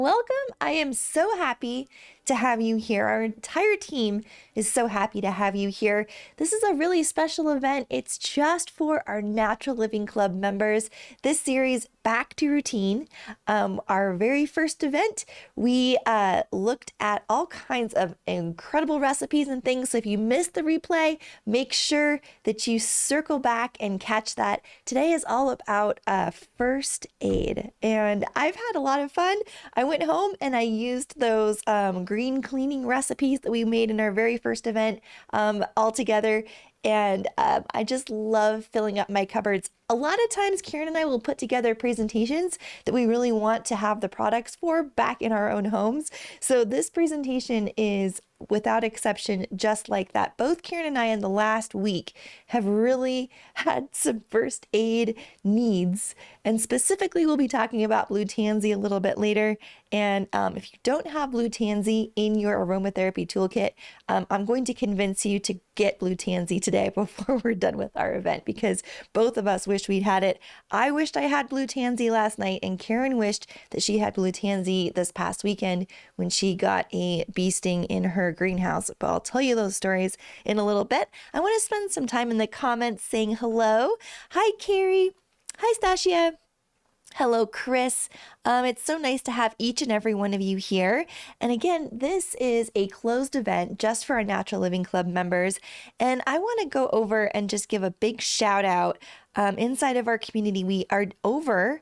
Welcome. I am so happy to have you here. Our entire team is so happy to have you here. This is a really special event. It's just for our Natural Living Club members. This series, Back to Routine, our very first event, we looked at all kinds of incredible recipes and things. So if you missed the replay, make sure that you circle back and catch that. Today is all about first aid, and I've had a lot of fun. I went home and I used those green cleaning recipes that we made in our very first event all together. And I just love filling up my cupboards. A lot of times, Karen and I will put together presentations that we really want to have the products for back in our own homes. So this presentation is, without exception, just like that. Both Karen and I in the last week have really had some first aid needs. And specifically, we'll be talking about blue tansy a little bit later. And if you don't have blue tansy in your aromatherapy toolkit, I'm going to convince you to get blue tansy today before we're done with our event, because both of us wish we'd had it. I wished I had blue tansy last night, and Karen wished that she had blue tansy this past weekend when she got a bee sting in her greenhouse. But I'll tell you those stories in a little bit. I want to spend some time in the comments saying hello. Hi, Carrie. Hi, Stasia. Hello, Chris. It's so nice to have each and every one of you here. And again, this is a closed event just for our Natural Living Club members. And I want to go over and just give a big shout out. Inside of our community, we are over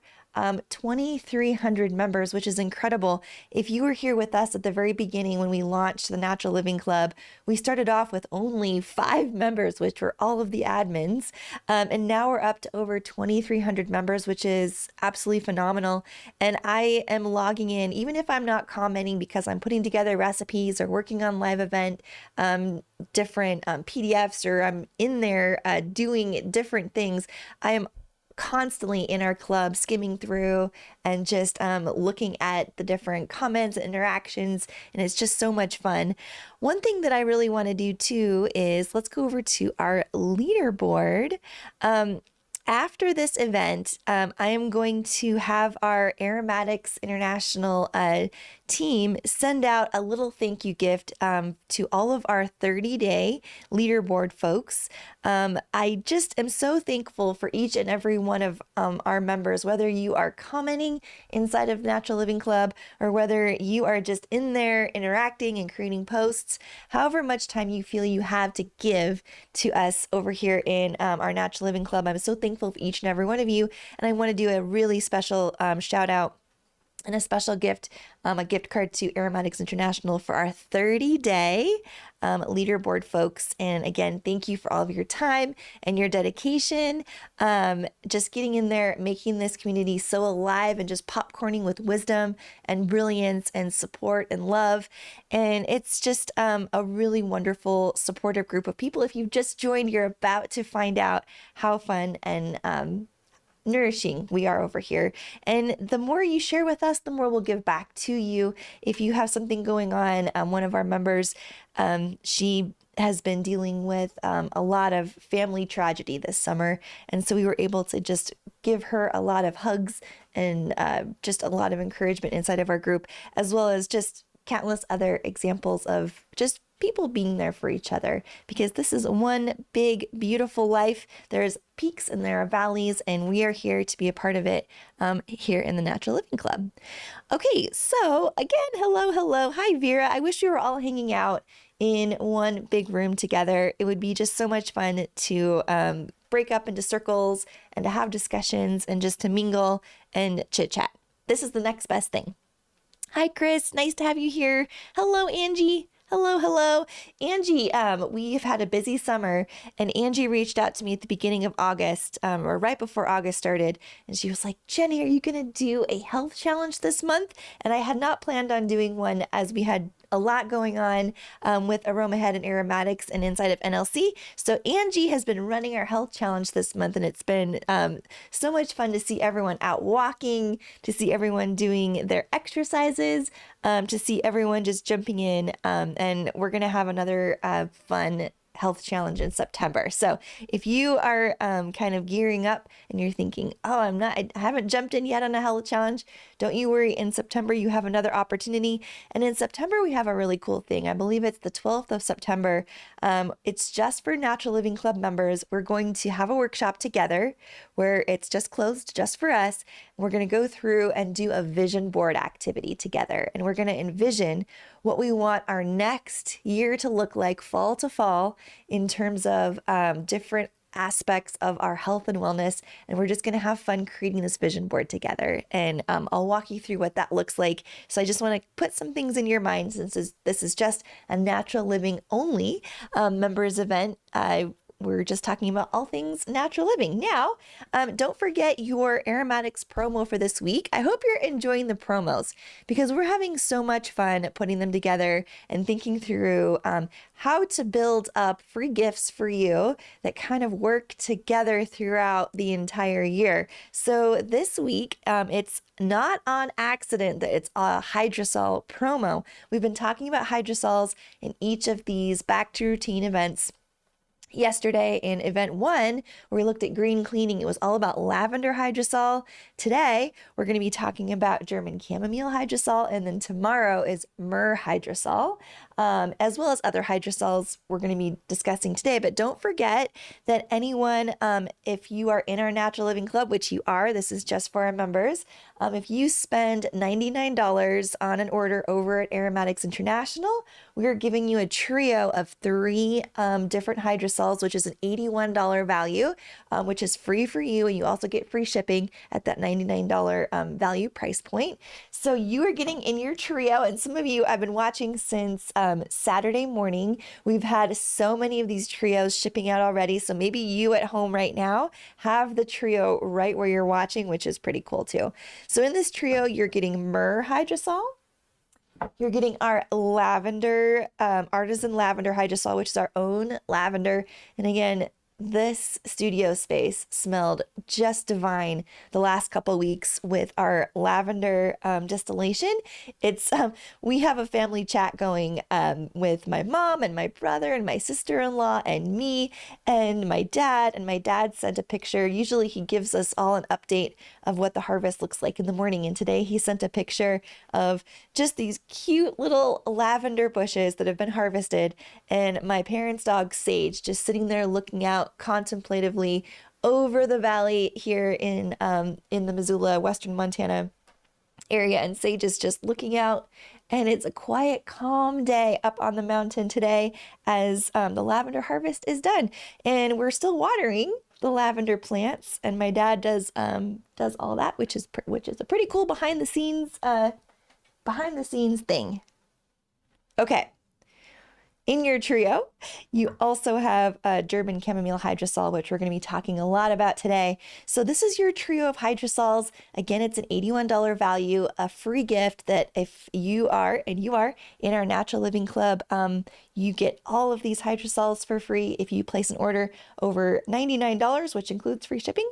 2,300 members, which is incredible. If you were here with us at the very beginning when we launched the Natural Living Club, we started off with only 5 members, which were all of the admins. And now we're up to over 2,300 members, which is absolutely phenomenal. And I am logging in, even if I'm not commenting, because I'm putting together recipes or working on live event, different PDFs, or I'm in there doing different things. I am constantly in our club skimming through and just looking at the different comments and interactions, and it's just so much fun. One thing that I really want to do too is let's go over to our leaderboard. After this event, I am going to have our Aromatics International team send out a little thank you gift to all of our 30-day leaderboard folks. I just am so thankful for each and every one of our members, whether you are commenting inside of Natural Living Club or whether you are just in there interacting and creating posts. However much time you feel you have to give to us over here in our Natural Living Club, I'm so thankful for each and every one of you. And I want to do a really special shout out and a special gift, a gift card to Aromatics International for our 30-day leaderboard folks. And again, thank you for all of your time and your dedication, just getting in there, making this community so alive and just popcorning with wisdom and brilliance and support and love. And it's just a really wonderful, supportive group of people. If you've just joined, you're about to find out how fun and nourishing we are over here. And the more you share with us, the more we'll give back to you. If you have something going on, one of our members, she has been dealing with a lot of family tragedy this summer. And so we were able to just give her a lot of hugs and just a lot of encouragement inside of our group, as well as just countless other examples of just people being there for each other, because this is one big, beautiful life. There's peaks and there are valleys, and we are here to be a part of it here in the Natural Living Club. Okay, so again, hello. Hi, Vera. I wish we were all hanging out in one big room together. It would be just so much fun to break up into circles and to have discussions and just to mingle and chit chat. This is the next best thing. Hi, Chris. Nice to have you here. Hello, Angie. Hello. Angie, we've had a busy summer, and Angie reached out to me at the beginning of August, or right before August started, and she was like, Jenny, are you going to do a health challenge this month? And I had not planned on doing one, as we had a lot going on with Aromahead and Aromatics and inside of NLC. So Angie has been running our health challenge this month, and it's been so much fun to see everyone out walking, to see everyone doing their exercises, to see everyone just jumping in. And we're going to have another fun health challenge in September. So if you are kind of gearing up and you're thinking, oh, I haven't jumped in yet on a health challenge, don't you worry. In September, you have another opportunity. And in September, we have a really cool thing. I believe it's the 12th of September. It's just for Natural Living Club members. We're going to have a workshop together where it's just closed just for us. We're going to go through and do a vision board activity together. And we're going to envision what we want our next year to look like fall to fall in terms of different aspects of our health and wellness. And we're just going to have fun creating this vision board together. And I'll walk you through what that looks like. So I just want to put some things in your mind, since this is just a natural living only members event. We're just talking about all things natural living. Now, don't forget your aromatics promo for this week. I hope you're enjoying the promos, because we're having so much fun putting them together and thinking through how to build up free gifts for you that kind of work together throughout the entire year. So this week, it's not on accident that it's a hydrosol promo. We've been talking about hydrosols in each of these back to routine events. Yesterday in event 1, where we looked at green cleaning, it was all about lavender hydrosol. Today, we're going to be talking about German chamomile hydrosol, and then tomorrow is myrrh hydrosol, as well as other hydrosols we're going to be discussing today. But don't forget that anyone, if you are in our Natural Living Club, which you are, this is just for our members, if you spend $99 on an order over at Aromatics International, we are giving you a trio of 3 different hydrosols, which is an $81 value, which is free for you. And you also get free shipping at that $99 value price point. So you are getting in your trio. And some of you I've been watching since Saturday morning. We've had so many of these trios shipping out already. So maybe you at home right now have the trio right where you're watching, which is pretty cool too. So in this trio, you're getting myrrh hydrosol. You're getting our lavender, artisan lavender hydrosol, which is our own lavender. And again, this studio space smelled just divine the last couple weeks with our lavender distillation. It's we have a family chat going with my mom and my brother and my sister-in-law and me and my dad. And my dad sent a picture. Usually he gives us all an update of what the harvest looks like in the morning. And today he sent a picture of just these cute little lavender bushes that have been harvested, and my parents' dog Sage just sitting there looking out contemplatively over the valley here in the Missoula, Western Montana area. And Sage is just looking out, and it's a quiet, calm day up on the mountain today as the lavender harvest is done. And we're still watering the lavender plants, and my dad does all that, which is a pretty cool behind the scenes thing. Okay. In your trio, you also have German chamomile hydrosol, which we're going to be talking a lot about today. So this is your trio of hydrosols. Again, it's an $81 value, a free gift that if you are in our Natural Living Club, you get all of these hydrosols for free if you place an order over $99, which includes free shipping.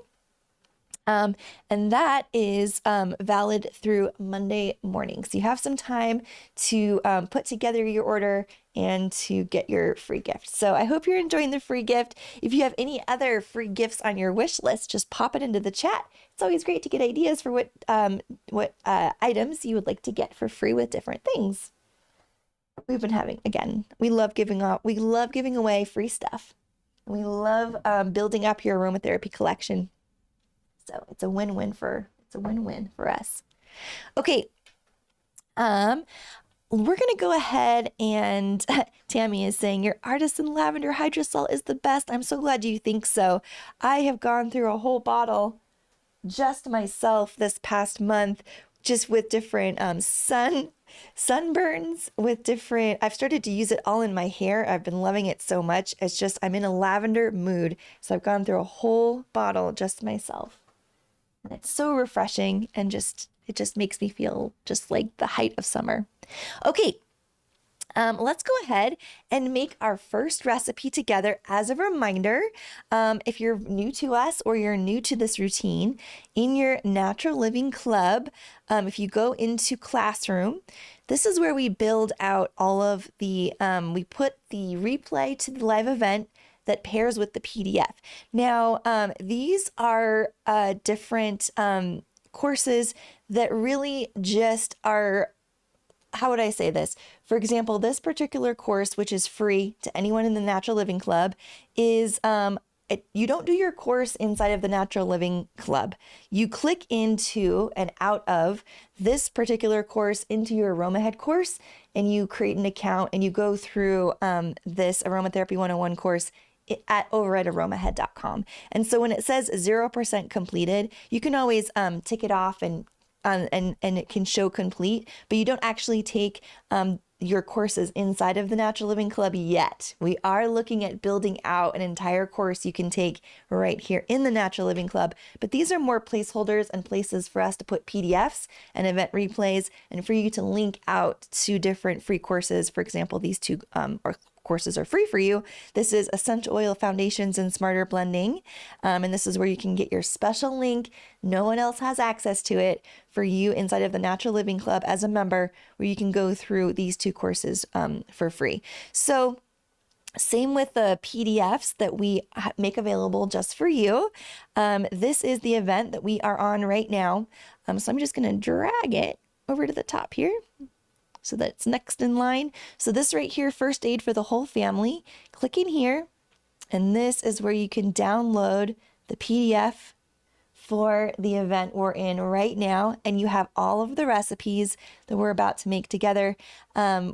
And that is valid through Monday morning. So you have some time to put together your order and to get your free gift. So I hope you're enjoying the free gift. If you have any other free gifts on your wish list, just pop it into the chat. It's always great to get ideas for what items you would like to get for free with different things. We've been having, again, we love giving away free stuff. We love building up your aromatherapy collection. So it's a win-win for us. Okay. We're going to go ahead and Tammy is saying your artisan lavender hydrosol is the best. I'm so glad you think so. I have gone through a whole bottle just myself this past month, just with different sunburns, with different, I've started to use it all in my hair. I've been loving it so much. It's just, I'm in a lavender mood. So I've gone through a whole bottle just myself. And it's so refreshing, and it just makes me feel just like the height of summer. Okay. Let's go ahead and make our first recipe together. As a reminder, if you're new to us or you're new to this routine, in your Natural Living Club, if you go into Classroom, this is where we build out all of the, we put the replay to the live event that pairs with the PDF. Now, these are different courses that really just are, how would I say this? For example, this particular course, which is free to anyone in the Natural Living Club, is you don't do your course inside of the Natural Living Club. You click into and out of this particular course into your AromaHead course, and you create an account and you go through this Aromatherapy 101 course over at aromahead.com. And so when it says 0% completed, you can always tick it off and it can show complete, but you don't actually take your courses inside of the Natural Living Club yet. We are looking at building out an entire course you can take right here in the Natural Living Club, but these are more placeholders and places for us to put PDFs and event replays and for you to link out to different free courses. For example, these two courses are free for you. This is Essential Oil Foundations and Smarter Blending. And this is where you can get your special link. No one else has access to it for you inside of the Natural Living Club as a member, where you can go through these two courses for free. So same with the PDFs that we make available just for you. This is the event that we are on right now. So I'm just going to drag it over to the top here, so that's next in line. So this right here, First Aid for the Whole Family, click in here, and this is where you can download the PDF for the event we're in right now. And you have all of the recipes that we're about to make together,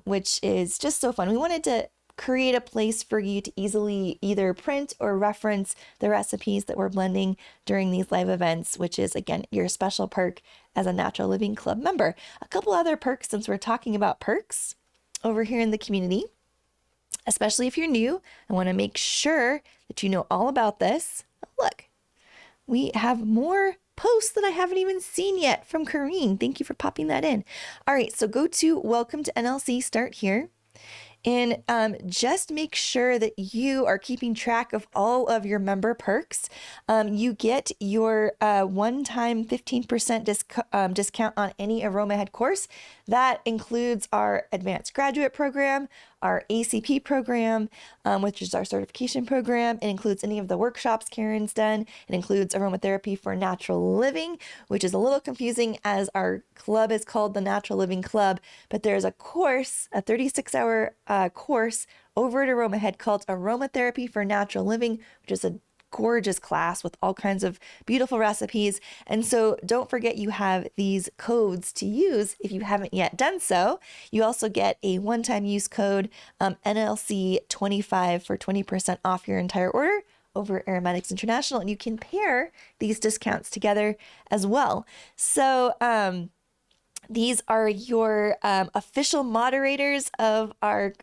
which is just so fun. We wanted to create a place for you to easily either print or reference the recipes that we're blending during these live events, which is, again, your special perk as a Natural Living Club member. A couple other perks, since we're talking about perks over here in the community, especially if you're new, I want to make sure that you know all about this. Look, we have more posts that I haven't even seen yet from Kareen. Thank you for popping that in. All right, so go to Welcome to NLC, start here. And just make sure that you are keeping track of all of your member perks. You get your one-time 15% discount on any AromaHead course. That includes our advanced graduate program, our ACP program, which is our certification program. It includes any of the workshops Karen's done. It includes aromatherapy for natural living, which is a little confusing as our club is called the Natural Living Club, but there's a course, a 36-hour course over at AromaHead called Aromatherapy for Natural Living, which is a gorgeous class with all kinds of beautiful recipes. And so don't forget you have these codes to use if you haven't yet done so. You also get a one-time use code, NLC 25 for 20% off your entire order over at Aromatics International, and you can pair these discounts together as well. So these are your official moderators of our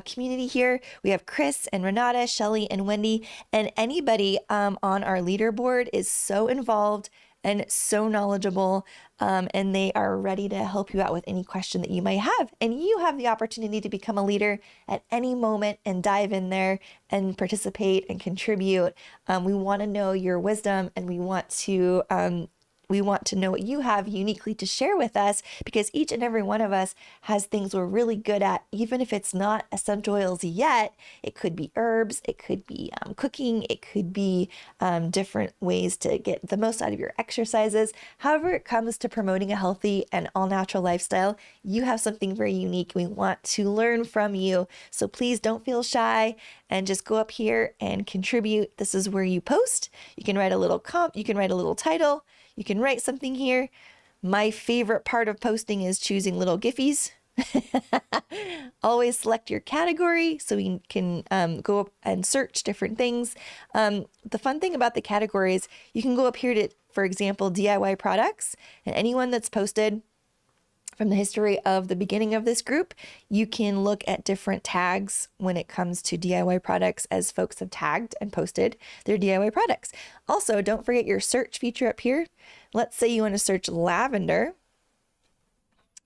community here. We have Chris and Renata, Shelly and Wendy, and anybody on our leaderboard is so involved and so knowledgeable, and they are ready to help you out with any question that you might have. And you have the opportunity to become a leader at any moment and dive in there and participate and contribute. We want to know your wisdom, and we want to know what you have uniquely to share with us, because each and every one of us has things we're really good at, even if it's not essential oils yet. It could be herbs, it could be cooking, it could be different ways to get the most out of your exercises. However it comes to promoting a healthy and all-natural lifestyle, you have something very unique. We want to learn from you. So please don't feel shy and just go up here and contribute. This is where you post. You can write a little you can write a little title. You can write something here. My favorite part of posting is choosing little Giphies. Always select your category so you can go up and search different things. The fun thing about the categories, you can go up here to, for example, DIY products, and anyone that's posted from the history of the beginning of this group, you can look at different tags when it comes to DIY products as folks have tagged and posted their DIY products. Also, don't forget your search feature up here. Let's say you want to search lavender.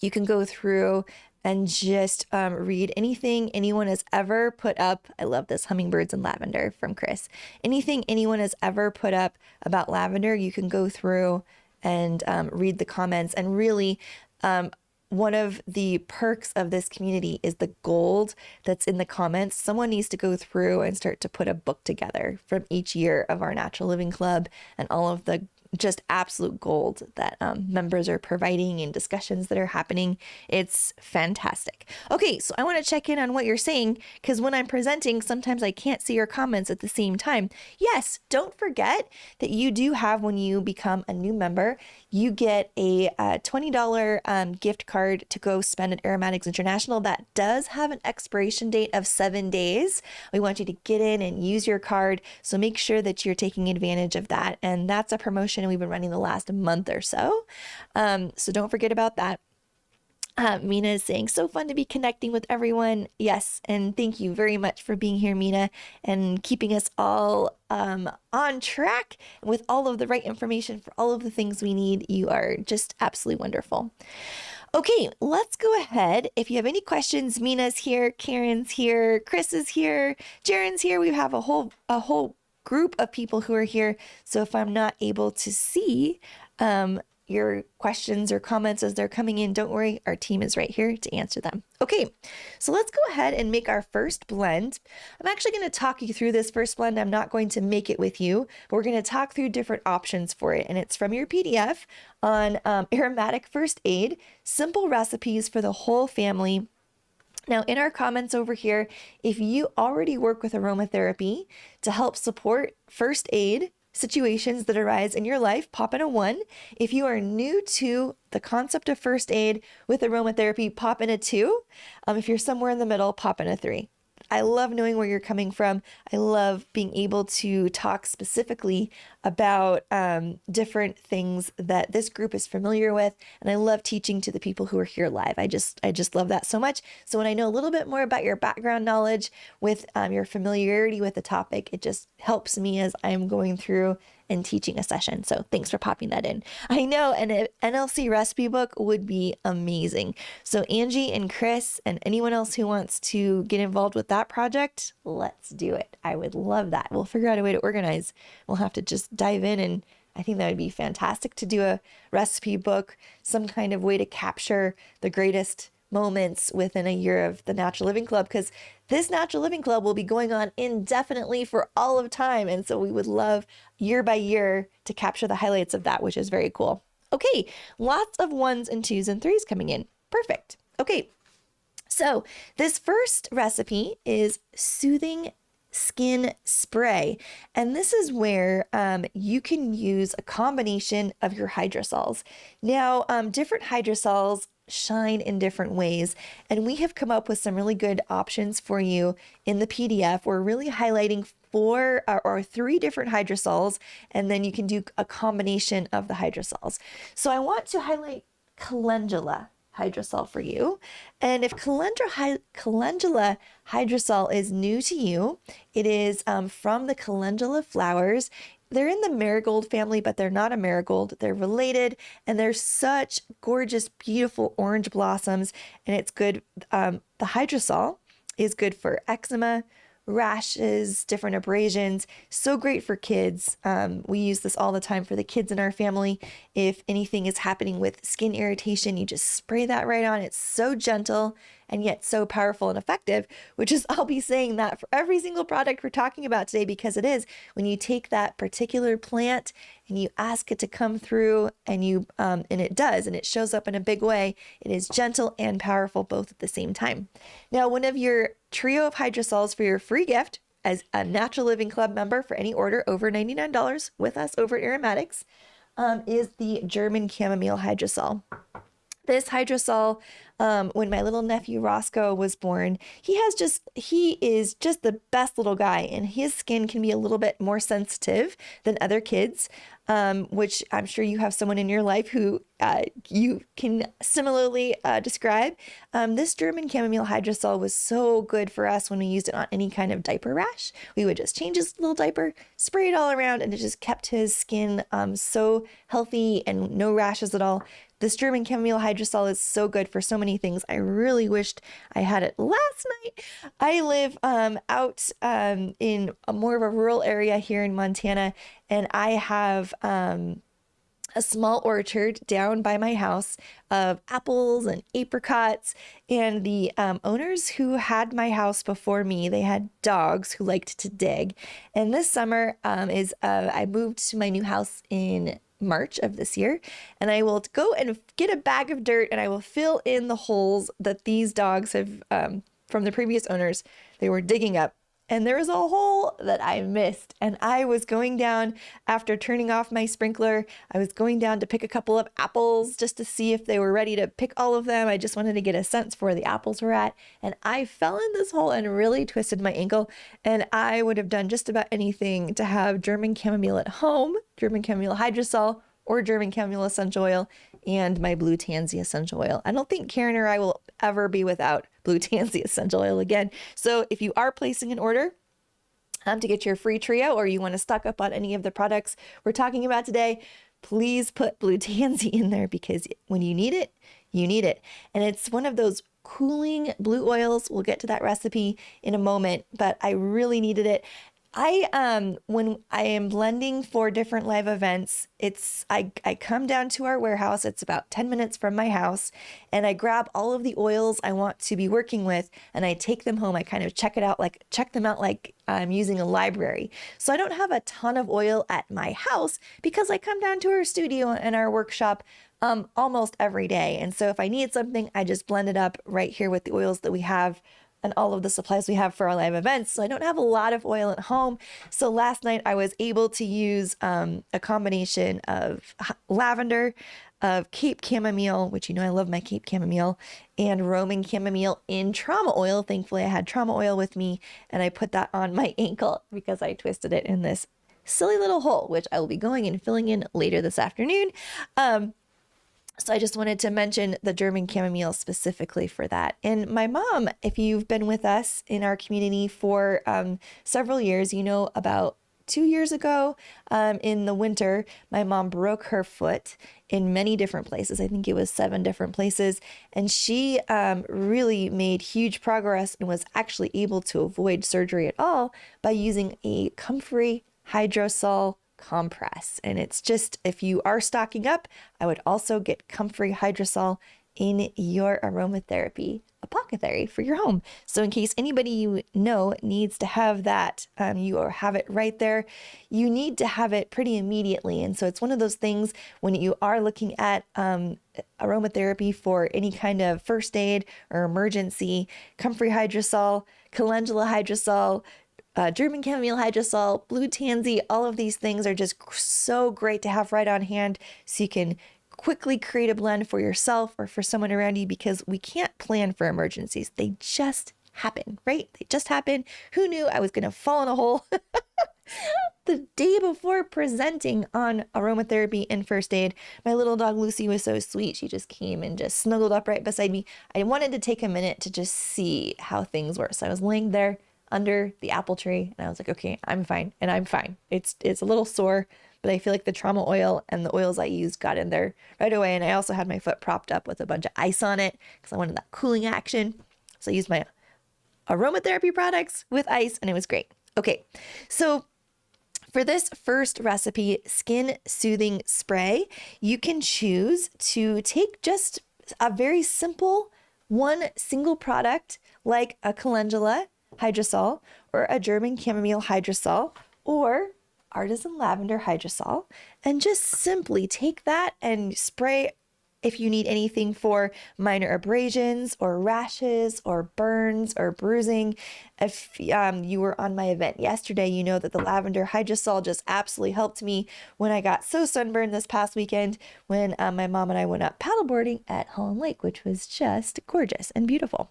You can go through and just read anything anyone has ever put up. I love this, hummingbirds and lavender from Chris. Anything anyone has ever put up about lavender, you can go through and read the comments. And really, one of the perks of this community is the gold that's in the comments. Someone needs to go through and start to put a book together from each year of our Natural Living Club and all of the just absolute gold that members are providing and discussions that are happening. It's fantastic. Okay, so I want to check in on what you're saying, because when I'm presenting, sometimes I can't see your comments at the same time. Yes, don't forget that you do have, when you become a new member, you get a $20 gift card to go spend at Aromatics International. That does have an expiration date of 7 days. We want you to get in and use your card, so make sure that you're taking advantage of that. And that's a promotion we've been running the last month or so. So don't forget about that. Mina is saying, so fun to be connecting with everyone. Yes, and thank you very much for being here, Mina, and keeping us all on track with all of the right information for all of the things we need. You are just absolutely wonderful. Okay, let's go ahead. If you have any questions, Mina's here, Karen's here, Chris is here, Jaren's here. We have a whole group of people who are here. So if I'm not able to see your questions or comments as they're coming in, don't worry, our team is right here to answer them. Okay, so let's go ahead and make our first blend. I'm actually going to talk you through this first blend. I'm not going to make it with you, but we're going to talk through different options for it. And it's from your PDF on aromatic first aid, simple recipes for the whole family. Now, in our comments over here, if you already work with aromatherapy to help support first aid situations that arise in your life, pop in a 1. If you are new to the concept of first aid with aromatherapy, pop in a 2. If you're somewhere in the middle, pop in a 3. I love knowing where you're coming from. I love being able to talk specifically about different things that this group is familiar with. And I love teaching to the people who are here live. I just love that so much. So when I know a little bit more about your background knowledge with your familiarity with the topic, it just helps me as I'm going through and teaching a session. So thanks for popping that in. I know an NLC recipe book would be amazing. So Angie and Chris and anyone else who wants to get involved with that project, let's do it. I would love that. We'll figure out a way to organize. We'll have to just dive in, and I think that would be fantastic to do a recipe book, some kind of way to capture the greatest moments within a year of the Natural Living Club, because this Natural Living Club will be going on indefinitely for all of time. And so we would love year by year to capture the highlights of that, which is very cool. Okay, lots of 1s and 2s and 3s coming in. Perfect. Okay, so this first recipe is soothing skin spray. And this is where you can use a combination of your hydrosols. Now, different hydrosols shine in different ways, and we have come up with some really good options for you in the PDF. We're really highlighting 4 or 3 different hydrosols, and then you can do a combination of the hydrosols. So I want to highlight calendula hydrosol for you. And if calendula hydrosol is new to you, it is from the calendula flowers. They're in the marigold family, but they're not a marigold. They're related, and they're such gorgeous, beautiful orange blossoms, and it's good. The hydrosol is good for eczema, rashes, different abrasions. So great for kids. We use this all the time for the kids in our family. If anything is happening with skin irritation, you just spray that right on. It's so gentle and yet so powerful and effective, which is, I'll be saying that for every single product we're talking about today, because it is. When you take that particular plant and you ask it to come through, and it does, and it shows up in a big way, it is gentle and powerful both at the same time. Now, one of your trio of hydrosols for your free gift as a Natural Living Club member for any order over $99 with us over at Aromatics is the German chamomile hydrosol. This hydrosol, when my little nephew Roscoe was born, he is just the best little guy, and his skin can be a little bit more sensitive than other kids, which I'm sure you have someone in your life who you can similarly describe. This German chamomile hydrosol was so good for us when we used it on any kind of diaper rash. We would just change his little diaper, spray it all around, and it just kept his skin so healthy and no rashes at all. This German chamomile hydrosol is so good for so many things. I really wished I had it last night. I live out in a more of a rural area here in Montana, and I have a small orchard down by my house of apples and apricots. And the owners who had my house before me, they had dogs who liked to dig. And this summer I moved to my new house in March of this year, and I will go and get a bag of dirt and I will fill in the holes that these dogs have from the previous owners, they were digging up. And there was a hole that I missed, and I was going down after turning off my sprinkler. I was going down to pick a couple of apples just to see if they were ready to pick all of them. I just wanted to get a sense for where the apples were at. And I fell in this hole and really twisted my ankle. And I would have done just about anything to have German chamomile at home, German chamomile hydrosol, or German chamomile essential oil, and my blue tansy essential oil. I don't think Karen or I will ever be without blue tansy essential oil again. So if you are placing an order to get your free trio, or you want to stock up on any of the products we're talking about today, please put blue tansy in there, because when you need it, you need it. And it's one of those cooling blue oils. We'll get to that recipe in a moment, but I really needed it. When I am blending for different live events, I come down to our warehouse. It's about 10 minutes from my house, and I grab all of the oils I want to be working with, and I take them home. I kind of check them out like I'm using a library. So I don't have a ton of oil at my house because I come down to our studio and our workshop almost every day. And so if I need something, I just blend it up right here with the oils that we have and all of the supplies we have for our live events. So I don't have a lot of oil at home. So last night I was able to use a combination of lavender, of Cape chamomile, which I love my Cape chamomile, and Roman chamomile in trauma oil. Thankfully I had trauma oil with me, and I put that on my ankle because I twisted it in this silly little hole, which I will be going and filling in later this afternoon. So I just wanted to mention the German chamomile specifically for that. And my mom, if you've been with us in our community for several years, about 2 years ago in the winter, my mom broke her foot in many different places. I think it was 7 different places. And she really made huge progress and was actually able to avoid surgery at all by using a comfrey hydrosol compress. And it's just, if you are stocking up, I would also get comfrey hydrosol in your aromatherapy apothecary for your home. So in case anybody needs to have that, you have it right there. You need to have it pretty immediately. And so it's one of those things when you are looking at aromatherapy for any kind of first aid or emergency, comfrey hydrosol, calendula hydrosol, German chamomile hydrosol, blue tansy, all of these things are just so great to have right on hand, so you can quickly create a blend for yourself or for someone around you, because we can't plan for emergencies. They just happen, right? They just happen. Who knew I was going to fall in a hole the day before presenting on aromatherapy and first aid? My little dog Lucy was so sweet. She just came and just snuggled up right beside me. I wanted to take a minute to just see how things were. So I was laying there under the apple tree, and I was like, okay, I'm fine. And I'm fine. It's a little sore, but I feel like the trauma oil and the oils I used got in there right away. And I also had my foot propped up with a bunch of ice on it because I wanted that cooling action. So I used my aromatherapy products with ice, and it was great. Okay, so for this first recipe, skin soothing spray, you can choose to take just a very simple one single product like a calendula hydrosol or a German chamomile hydrosol or artisan lavender hydrosol, and just simply take that and spray if you need anything for minor abrasions or rashes or burns or bruising. If you were on my event yesterday, you know that the lavender hydrosol just absolutely helped me when I got so sunburned this past weekend when my mom and I went up paddleboarding at Holland Lake, which was just gorgeous and beautiful.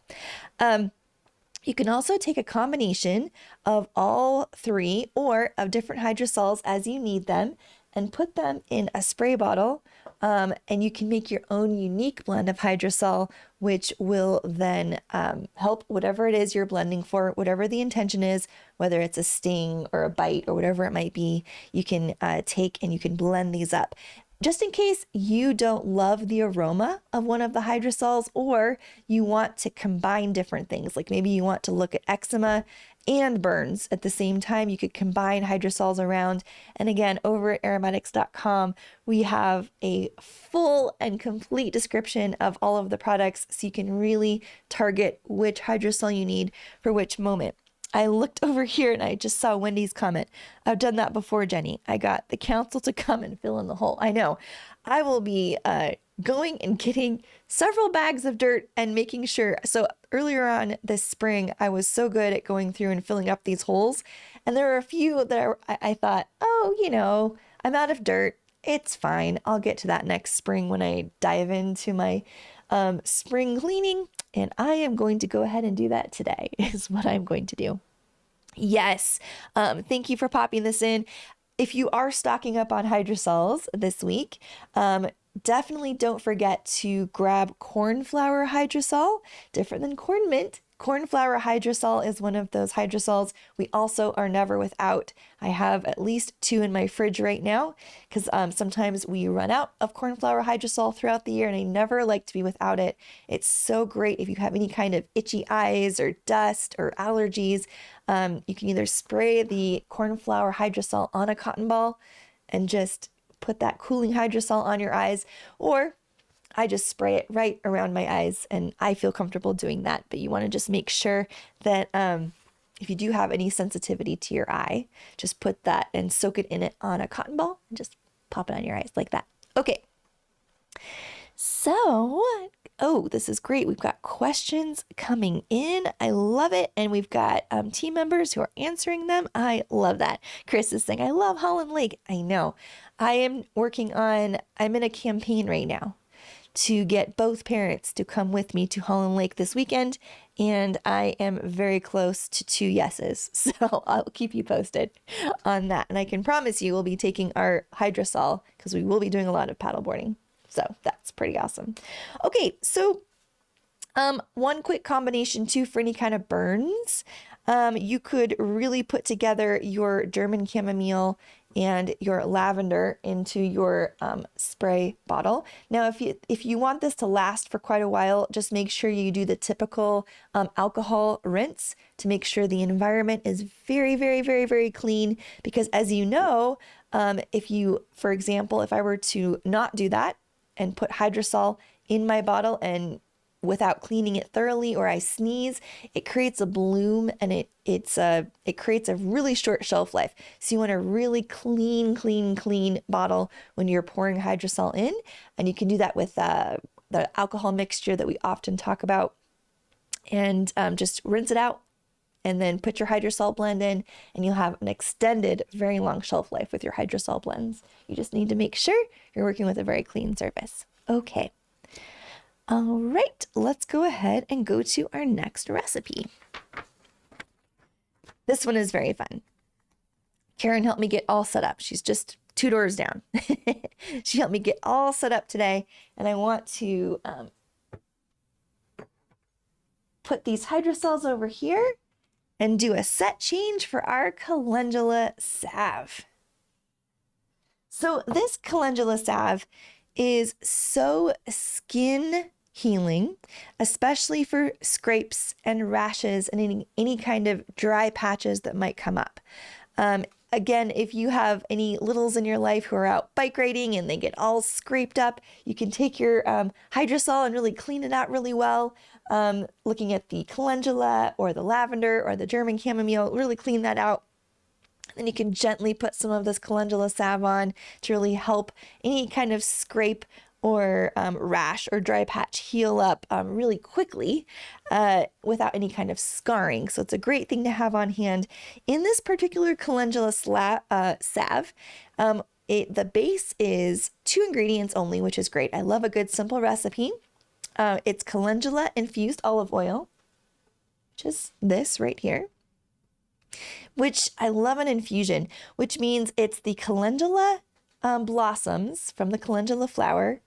You can also take a combination of all 3 or of different hydrosols as you need them and put them in a spray bottle. And you can make your own unique blend of hydrosol, which will then help whatever it is you're blending for, whatever the intention is, whether it's a sting or a bite or whatever it might be. You can take and you can blend these up. Just in case you don't love the aroma of one of the hydrosols, or you want to combine different things, like maybe you want to look at eczema and burns at the same time, you could combine hydrosols around. And again, over at aromatics.com, we have a full and complete description of all of the products so you can really target which hydrosol you need for which moment. I looked over here and I just saw Wendy's comment. I've done that before, Jenny. I got the council to come and fill in the hole. I know. I will be going and getting several bags of dirt and making sure. So earlier on this spring, I was so good at going through and filling up these holes. And there were a few that I thought, oh, I'm out of dirt. It's fine. I'll get to that next spring when I dive into my spring cleaning. And I am going to go ahead and do that today is what I'm going to do. Yes. Thank you for popping this in. If you are stocking up on hydrosols this week, definitely don't forget to grab corn flour hydrosol, different than corn mint. Corn flour hydrosol is one of those hydrosols we also are never without. I have at least 2 in my fridge right now because sometimes we run out of corn flour hydrosol throughout the year, and I never like to be without it. It's so great if you have any kind of itchy eyes or dust or allergies. You can either spray the corn flour hydrosol on a cotton ball and just put that cooling hydrosol on your eyes, or I just spray it right around my eyes, and I feel comfortable doing that. But you want to just make sure that if you do have any sensitivity to your eye, just put that and soak it in it on a cotton ball and just pop it on your eyes like that. Okay. So, this is great. We've got questions coming in. I love it. And we've got team members who are answering them. I love that. Chris is saying, I love Holland Lake. I know. I'm in a campaign right now to get both parents to come with me to Holland Lake this weekend. And I am very close to 2 yeses. So I'll keep you posted on that. And I can promise you we'll be taking our hydrosol because we will be doing a lot of paddleboarding. So that's pretty awesome. Okay, so one quick combination too for any kind of burns. You could really put together your German chamomile and your lavender into your spray bottle. Now, if you want this to last for quite a while, just make sure you do the typical alcohol rinse to make sure the environment is very, very, very, very clean. Because as you know, for example, if I were to not do that and put hydrosol in my bottle and without cleaning it thoroughly, or I sneeze, it creates a bloom and it creates a really short shelf life. So you want a really clean bottle when you're pouring hydrosol in, and you can do that with the alcohol mixture that we often talk about, and just rinse it out and then put your hydrosol blend in, and you'll have an extended, very long shelf life with your hydrosol blends. You just need to make sure you're working with a very clean surface. Okay. All right, let's go ahead and go to our next recipe. This one is very fun. Karen helped me get all set up. She's just 2 doors down. She helped me get all set up today, and I want to put these hydrosols over here and do a set change for our calendula salve. So this calendula salve is so skin healing, especially for scrapes and rashes and any kind of dry patches that might come up. Again, if you have any littles in your life who are out bike riding and they get all scraped up, you can take your hydrosol and really clean it out really well. Looking at the calendula or the lavender or the German chamomile, really clean that out. Then you can gently put some of this calendula salve on to really help any kind of scrape or rash or dry patch heal up really quickly without any kind of scarring. So it's a great thing to have on hand. In this particular calendula salve, the base is 2 ingredients only, which is great. I love a good simple recipe. It's calendula infused olive oil, which is this right here, which I love an infusion, which means it's the calendula blossoms from the calendula flower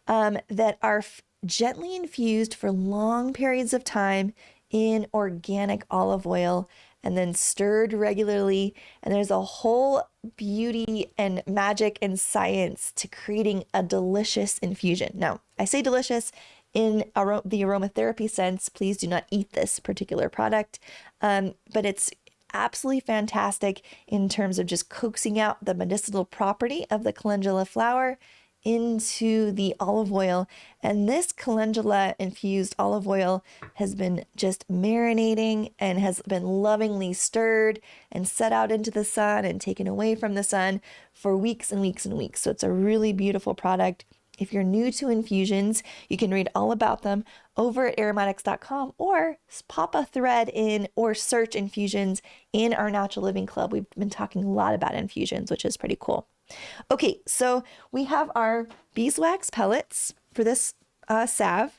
that are gently infused for long periods of time in organic olive oil and then stirred regularly. And there's a whole beauty and magic and science to creating a delicious infusion. Now, I say delicious in the aromatherapy sense. Please do not eat this particular product, but it's absolutely fantastic in terms of just coaxing out the medicinal property of the calendula flower into the olive oil. And this calendula infused olive oil has been just marinating and has been lovingly stirred and set out into the sun and taken away from the sun for weeks and weeks and weeks. So it's a really beautiful product. If you're new to infusions, you can read all about them over at aromatics.com, or pop a thread in or search infusions in our Natural Living Club. We've been talking a lot about infusions, which is pretty cool. Okay, so we have our beeswax pellets for this salve,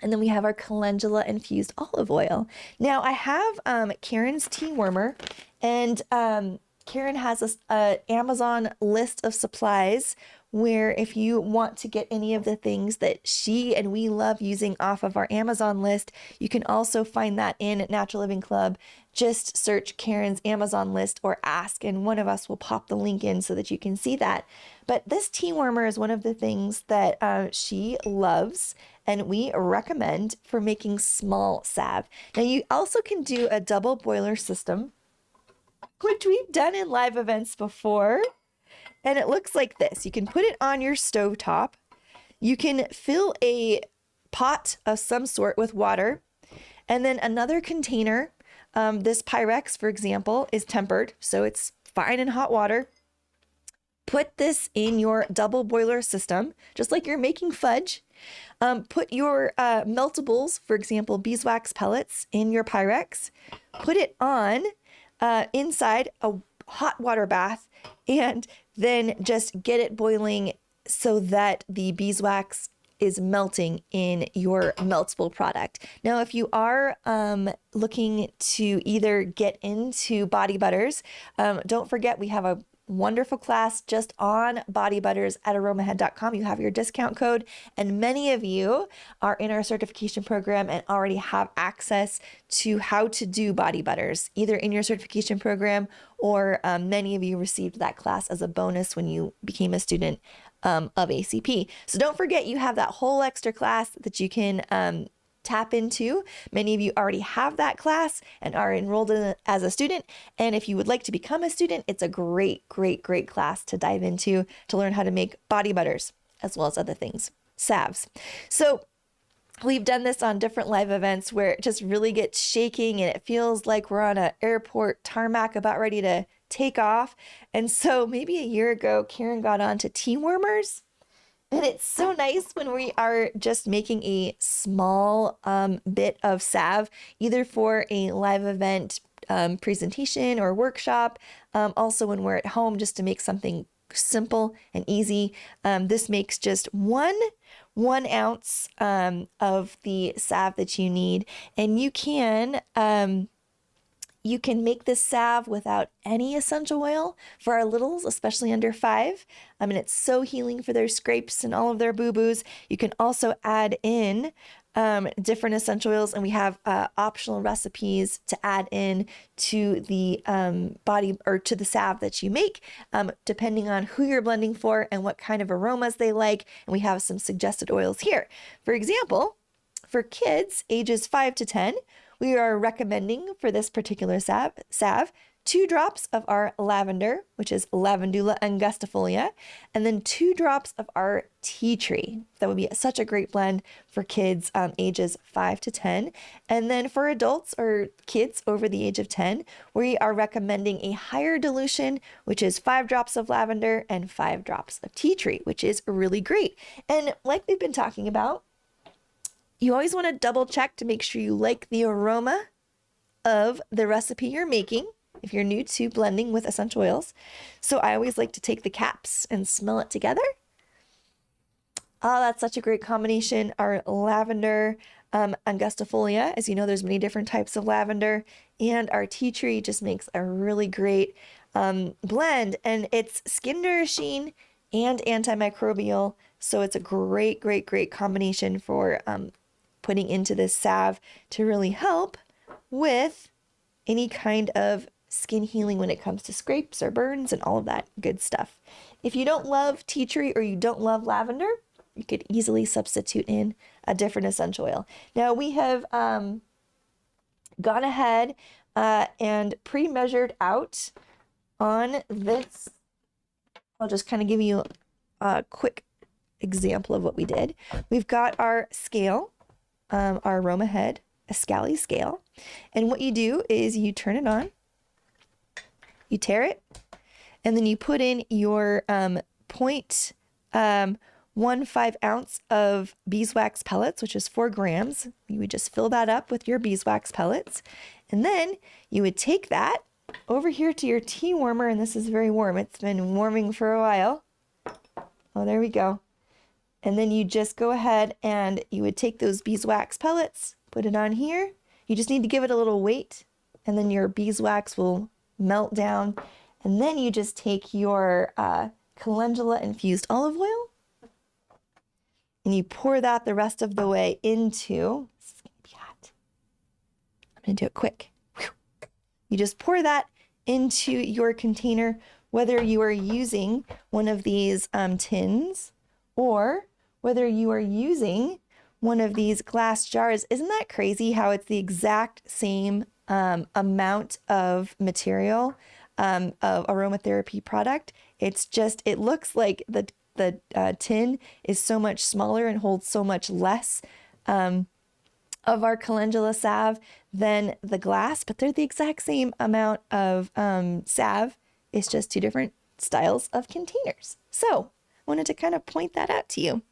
and then we have our calendula infused olive oil. Now I have Karen's tea warmer, and Karen has an Amazon list of supplies where if you want to get any of the things that she and we love using off of our Amazon list, you can also find that in Natural Living Club. Just search Karen's Amazon list or ask, and one of us will pop the link in so that you can see that. But this tea warmer is one of the things that she loves and we recommend for making small salve. Now you also can do a double boiler system, which we've done in live events before. And it looks like this. You can put it on your stovetop. You can fill a pot of some sort with water, and then another container. This Pyrex, for example, is tempered, so it's fine in hot water. Put this in your double boiler system, just like you're making fudge. Put your meltables, for example, beeswax pellets, in your Pyrex. Put it on inside a hot water bath, and then just get it boiling so that the beeswax is melting in your meltable product. Now, if you are looking to either get into body butters, don't forget we have a wonderful class just on body butters at aromahead.com. You have your discount code, and many of you are in our certification program and already have access to how to do body butters, either in your certification program or many of you received that class as a bonus when you became a student of ACP. So don't forget, you have that whole extra class that you can tap into. Many of you already have that class and are enrolled in it as a student. And if you would like to become a student, it's a great, great, great class to dive into to learn how to make body butters as well as other things, salves. So we've done this on different live events where it just really gets shaking and it feels like we're on an airport tarmac about ready to take off. And so maybe a year ago, Karen got on to tea warmers. And it's so nice when we are just making a small bit of salve, either for a live event presentation or workshop. Also when we're at home, just to make something simple and easy. This makes just one ounce of the salve that you need. And you can make this salve without any essential oil for our littles, especially under 5. And it's so healing for their scrapes and all of their boo-boos. You can also add in different essential oils, and we have optional recipes to add in to the body or to the salve that you make, depending on who you're blending for and what kind of aromas they like. And we have some suggested oils here. For example, for kids ages 5 to 10, we are recommending for this particular salve 2 drops of our lavender, which is Lavandula angustifolia, and then 2 drops of our tea tree. That would be such a great blend for kids ages 5 to 10. And then for adults or kids over the age of 10, we are recommending a higher dilution, which is 5 drops of lavender and 5 drops of tea tree, which is really great. And like we've been talking about, you always want to double check to make sure you like the aroma of the recipe you're making if you're new to blending with essential oils. So I always like to take the caps and smell it together. Oh, that's such a great combination. Our lavender angustifolia, as you know, there's many different types of lavender, and our tea tree just makes a really great blend, and it's skin nourishing and antimicrobial. So it's a great, great, great combination for putting into this salve to really help with any kind of skin healing when it comes to scrapes or burns and all of that good stuff. If you don't love tea tree or you don't love lavender, you could easily substitute in a different essential oil. Now we have gone ahead and pre-measured out on this. I'll just kind of give you a quick example of what we did. We've got our scale, our Aroma Head, a Scally scale. And what you do is you turn it on, you tear it, and then you put in your 0.15 ounce of beeswax pellets, which is 4 grams. You would just fill that up with your beeswax pellets. And then you would take that over here to your tea warmer, and this is very warm. It's been warming for a while. Oh, there we go. And then you just go ahead and you would take those beeswax pellets, put it on here. You just need to give it a little weight, and then your beeswax will melt down. And then you just take your calendula infused olive oil and you pour that the rest of the way into, this is gonna be hot. I'm gonna do it quick. You just pour that into your container, whether you are using one of these tins or whether you are using one of these glass jars. Isn't that crazy how it's the exact same amount of material of aromatherapy product? It's just, it looks like the tin is so much smaller and holds so much less of our calendula salve than the glass, but they're the exact same amount of salve. It's just 2 different styles of containers. So I wanted to kind of point that out to you.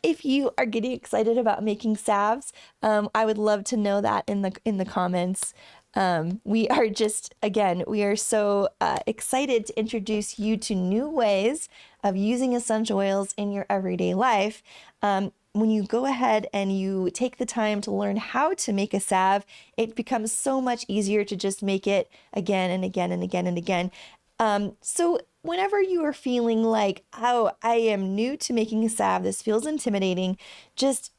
If you are getting excited about making salves, I would love to know that in the comments. We are just, again, we are so excited to introduce you to new ways of using essential oils in your everyday life. When you go ahead and you take the time to learn how to make a salve, it becomes so much easier to just make it again and again and again and again. So whenever you are feeling like, oh, I am new to making a salve, this feels intimidating, just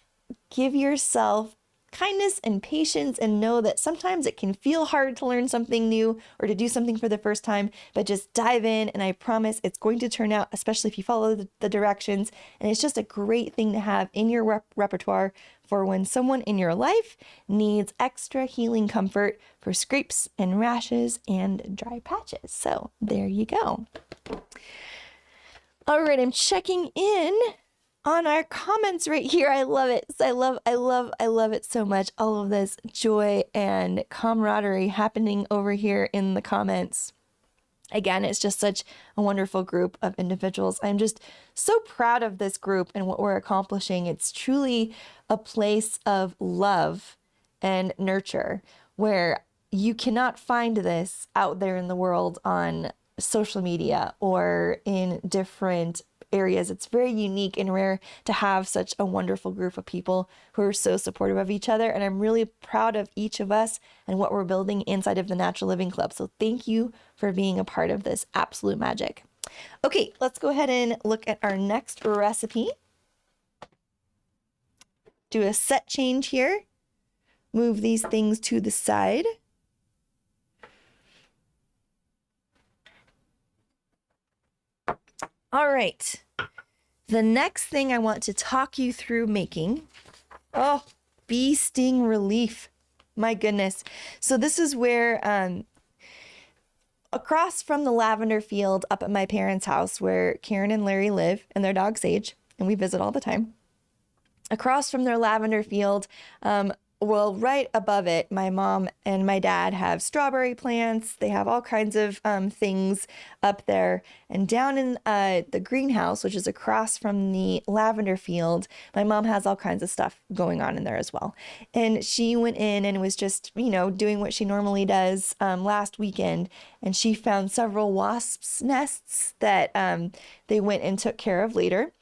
give yourself kindness and patience and know that sometimes it can feel hard to learn something new or to do something for the first time, but just dive in and I promise it's going to turn out, especially if you follow the directions. And it's just a great thing to have in your repertoire for when someone in your life needs extra healing comfort for scrapes and rashes and dry patches. So there you go. All right, I'm checking in on our comments right here. I love it. I love it so much. All of this joy and camaraderie happening over here in the comments. Again, it's just such a wonderful group of individuals. I'm just so proud of this group and what we're accomplishing. It's truly a place of love and nurture where you cannot find this out there in the world on social media or in different areas. It's very unique and rare to have such a wonderful group of people who are so supportive of each other. And I'm really proud of each of us and what we're building inside of the Natural Living Club. So thank you for being a part of this absolute magic. Okay, let's go ahead and look at our next recipe. Do a set change here. Move these things to the side. All right, the next thing I want to talk you through making, bee sting relief. My goodness. So this is where, across from the lavender field up at my parents' house where Karen and Larry live and their dog Sage, and we visit all the time. Across from their lavender field, well, right above it, my mom and my dad have strawberry plants. They have all kinds of things up there. And down in the greenhouse, which is across from the lavender field, my mom has all kinds of stuff going on in there as well. And she went in and was just, doing what she normally does last weekend. And she found several wasps' nests that they went and took care of later.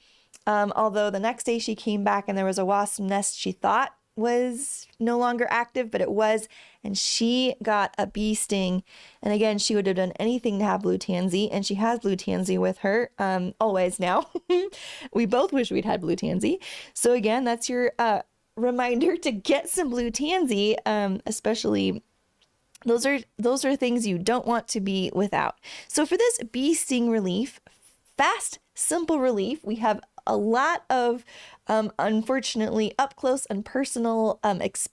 Although the next day she came back and there was a wasp nest she thought was no longer active, but it was, and she got a bee sting. And again, she would have done anything to have blue tansy, and she has blue tansy with her always now. We both wish we'd had blue tansy. So again, that's your reminder to get some blue tansy, especially Those are things you don't want to be without. So for this bee sting relief, fast, simple relief, we have a lot of unfortunately up close and personal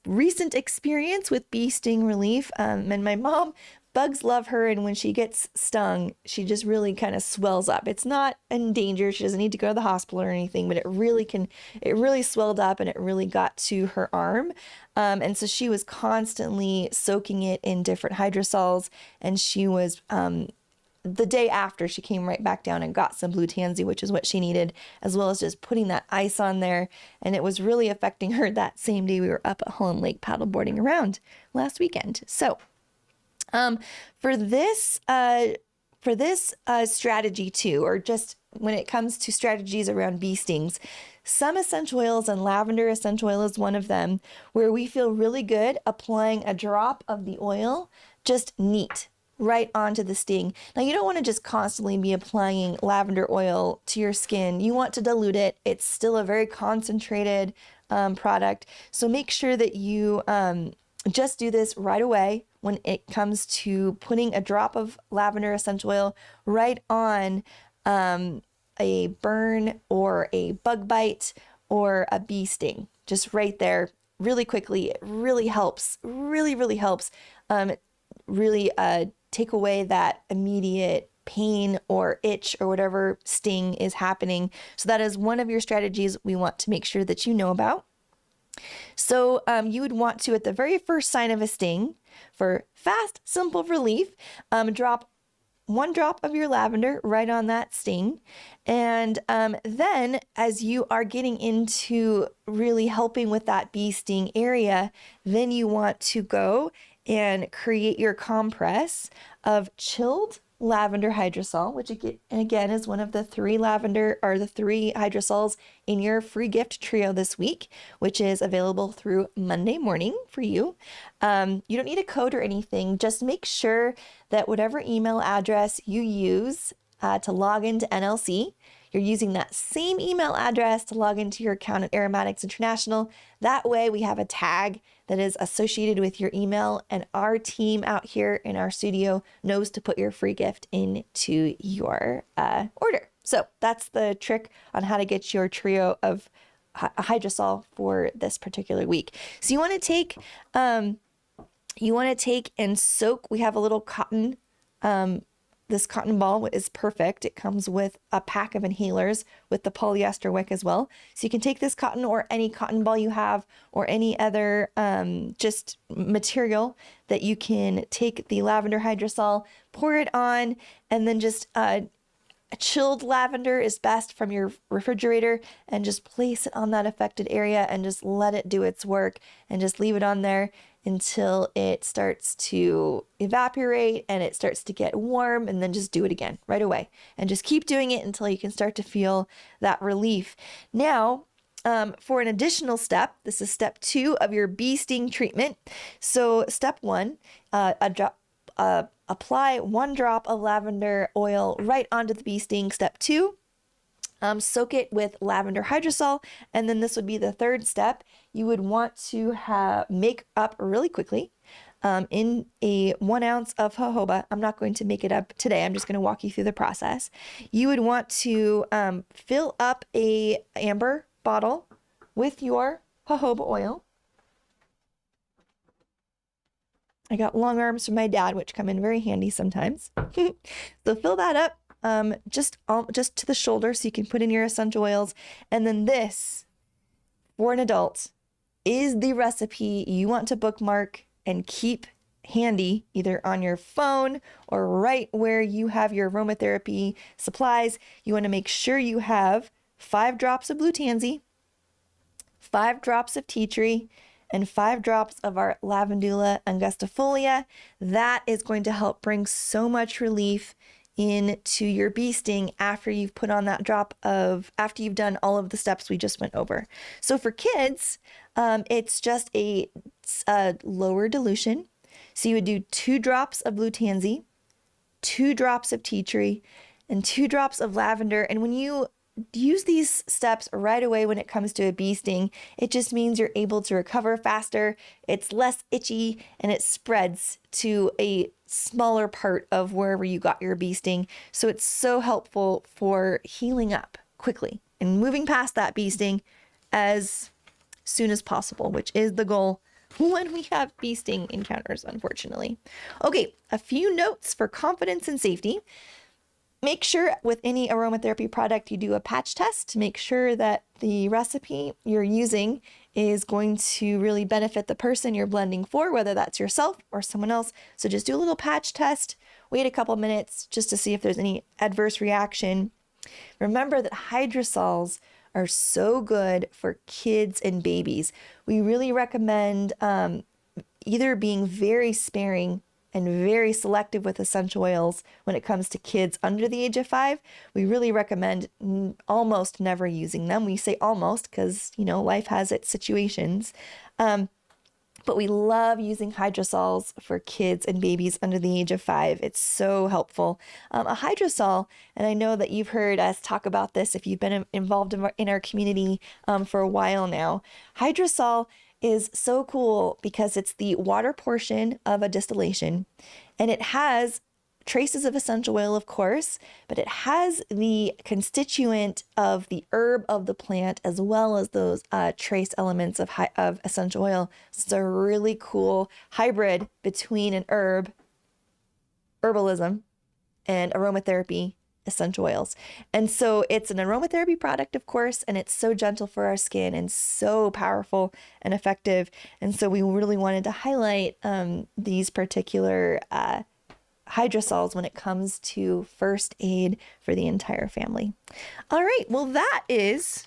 recent experience with bee sting relief. And my mom, bugs love her, and when she gets stung, she just really kind of swells up. It's not in danger. She doesn't need to go to the hospital or anything, but it really swelled up, and it really got to her arm. And so she was constantly soaking it in different hydrosols, and she was the day after, she came right back down and got some blue tansy, which is what she needed, as well as just putting that ice on there. And it was really affecting her that same day we were up at Holland Lake paddleboarding around last weekend. So for this strategy too, or just when it comes to strategies around bee stings, some essential oils, and lavender essential oil is one of them, where we feel really good applying a drop of the oil, just neat, right onto the sting. Now, you don't want to just constantly be applying lavender oil to your skin. You want to dilute it. It's still a very concentrated product. So make sure that you just do this right away when it comes to putting a drop of lavender essential oil right on a burn or a bug bite or a bee sting. Just right there really quickly. It really helps, really helps take away that immediate pain or itch or whatever sting is happening. So that is one of your strategies we want to make sure that you know about. So you would want to, at the very first sign of a sting, for fast, simple relief, drop 1 drop of your lavender right on that sting. And then as you are getting into really helping with that bee sting area, then you want to go and create your compress of chilled lavender hydrosol, which again is one of the 3 hydrosols in your free gift trio this week, which is available through Monday morning for you. You don't need a code or anything. Just make sure that whatever email address you use to log into NLC, you're using that same email address to log into your account at Aromatics International. That way we have a tag that is associated with your email, and our team out here in our studio knows to put your free gift into your order. So that's the trick on how to get your trio of hydrosol for this particular week. So you want to take and soak. We have a little cotton. This cotton ball is perfect. It comes with a pack of inhalers with the polyester wick as well. So you can take this cotton or any cotton ball you have, or any other just material that you can take the lavender hydrosol, pour it on, and then just a chilled lavender is best from your refrigerator, and just place it on that affected area and just let it do its work, and just leave it on there until it starts to evaporate and it starts to get warm, and then just do it again right away, and just keep doing it until you can start to feel that relief. Now, for an additional step, this is step 2 of your bee sting treatment. So step 1, apply 1 drop of lavender oil right onto the bee sting. Step 2, soak it with lavender hydrosol. And then this would be the 3rd step. You would want to make up really quickly in a 1 ounce of jojoba. I'm not going to make it up today. I'm just going to walk you through the process. You would want to fill up a amber bottle with your jojoba oil. I got long arms from my dad, which come in very handy sometimes. So fill that up just to the shoulder, so you can put in your essential oils. And then this, for an adult, is the recipe you want to bookmark and keep handy, either on your phone or right where you have your aromatherapy supplies. You want to make sure you have 5 drops of blue tansy, 5 drops of tea tree, and 5 drops of our lavandula angustifolia. That is going to help bring so much relief into your bee sting after you've put on that after you've done all of the steps we just went over. So for kids, it's just a lower dilution. So you would do 2 drops of blue tansy, 2 drops of tea tree, and 2 drops of lavender. And when you use these steps right away when it comes to a bee sting. It just means you're able to recover faster, it's less itchy, and it spreads to a smaller part of wherever you got your bee sting. So it's so helpful for healing up quickly and moving past that bee sting as soon as possible, which is the goal when we have bee sting encounters, unfortunately. Okay, a few notes for confidence and safety. Make sure with any aromatherapy product you do a patch test to make sure that the recipe you're using is going to really benefit the person you're blending for, whether that's yourself or someone else. So just do a little patch test, wait a couple minutes just to see if there's any adverse reaction. Remember that hydrosols are so good for kids and babies. We really recommend either being very sparing and very selective with essential oils when it comes to kids under the age of 5. We really recommend almost never using them. We say almost because, life has its situations. But we love using hydrosols for kids and babies under the age of 5. It's so helpful. A hydrosol, and I know that you've heard us talk about this if you've been involved in our community for a while now. Hydrosol is so cool because it's the water portion of a distillation, and it has traces of essential oil, of course, but it has the constituent of the herb of the plant as well as those trace elements of essential oil. So it's a really cool hybrid between an herbalism, and aromatherapy essential oils. And so it's an aromatherapy product, of course, and it's so gentle for our skin and so powerful and effective. And so we really wanted to highlight these particular hydrosols when it comes to first aid for the entire family. All right, well, that is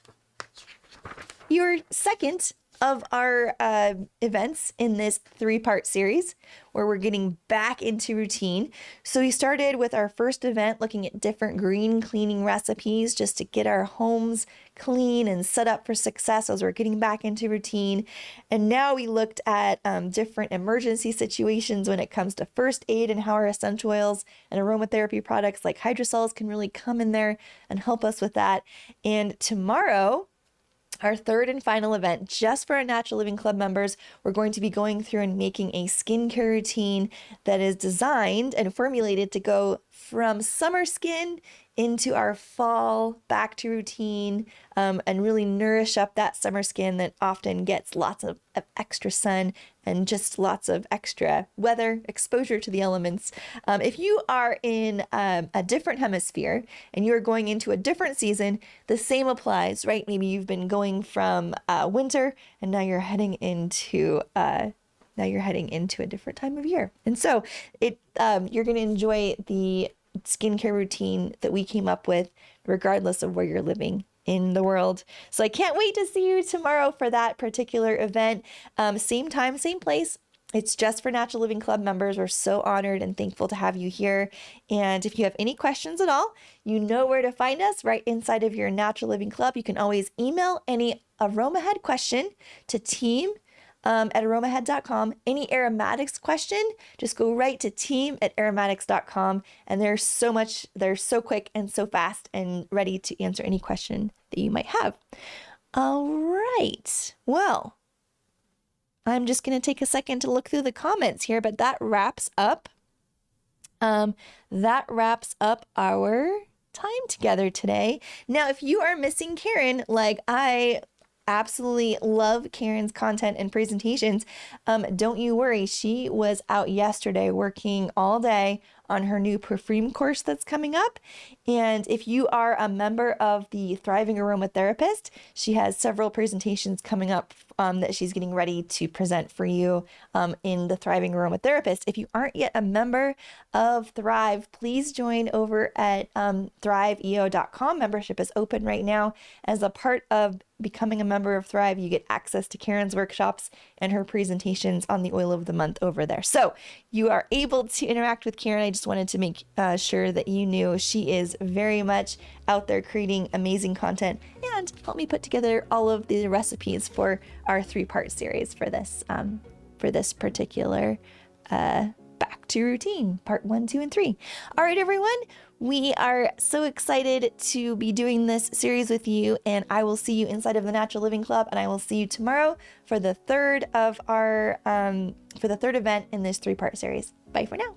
your second of our events in this 3-part series where we're getting back into routine. So we started with our first event looking at different green cleaning recipes just to get our homes clean and set up for success as we're getting back into routine. And now we looked at different emergency situations when it comes to first aid and how our essential oils and aromatherapy products like hydrosols can really come in there and help us with that. And tomorrow, our third and final event, just for our Natural Living Club members, we're going to be going through and making a skincare routine that is designed and formulated to go from summer skin into our fall back to routine and really nourish up that summer skin that often gets lots of extra sun and just lots of extra weather exposure to the elements. If you are in a different hemisphere and you're going into a different season, the same applies, right? Maybe you've been going from winter and now you're heading into a different time of year. And so you're going to enjoy the skincare routine that we came up with regardless of where you're living in the world. So I can't wait to see you tomorrow for that particular event. Same time, same place. It's just for Natural Living Club members. We're so honored and thankful to have you here. And if you have any questions at all, you know where to find us right inside of your Natural Living Club. You can always email any AromaHead question to team at aromahead.com. Any aromatics question, just go right to team@aromatics.com. And they're so quick and so fast and ready to answer any question that you might have. All right. Well, I'm just going to take a second to look through the comments here, but that wraps up our time together today. Now, if you are missing Karen, like I absolutely love Karen's content and presentations, don't you worry. She was out yesterday working all day on her new perfume course that's coming up. And if you are a member of the Thriving Aromatherapist, she has several presentations coming up that she's getting ready to present for you in the Thriving Aromatherapist. If you aren't yet a member of Thrive, please join over at thriveeo.com. Membership is open right now. As a part of becoming a member of Thrive, you get access to Karen's workshops and her presentations on the oil of the month over there. So you are able to interact with Karen. I just wanted to make sure that you knew she is very much out there creating amazing content and help me put together all of the recipes for our 3-part series for this particular back to routine, part 1, 2, and 3. All right, everyone, we are so excited to be doing this series with you, and I will see you inside of the Natural Living Club, and I will see you tomorrow for the third of our for the third event in this 3-part series. Bye for now.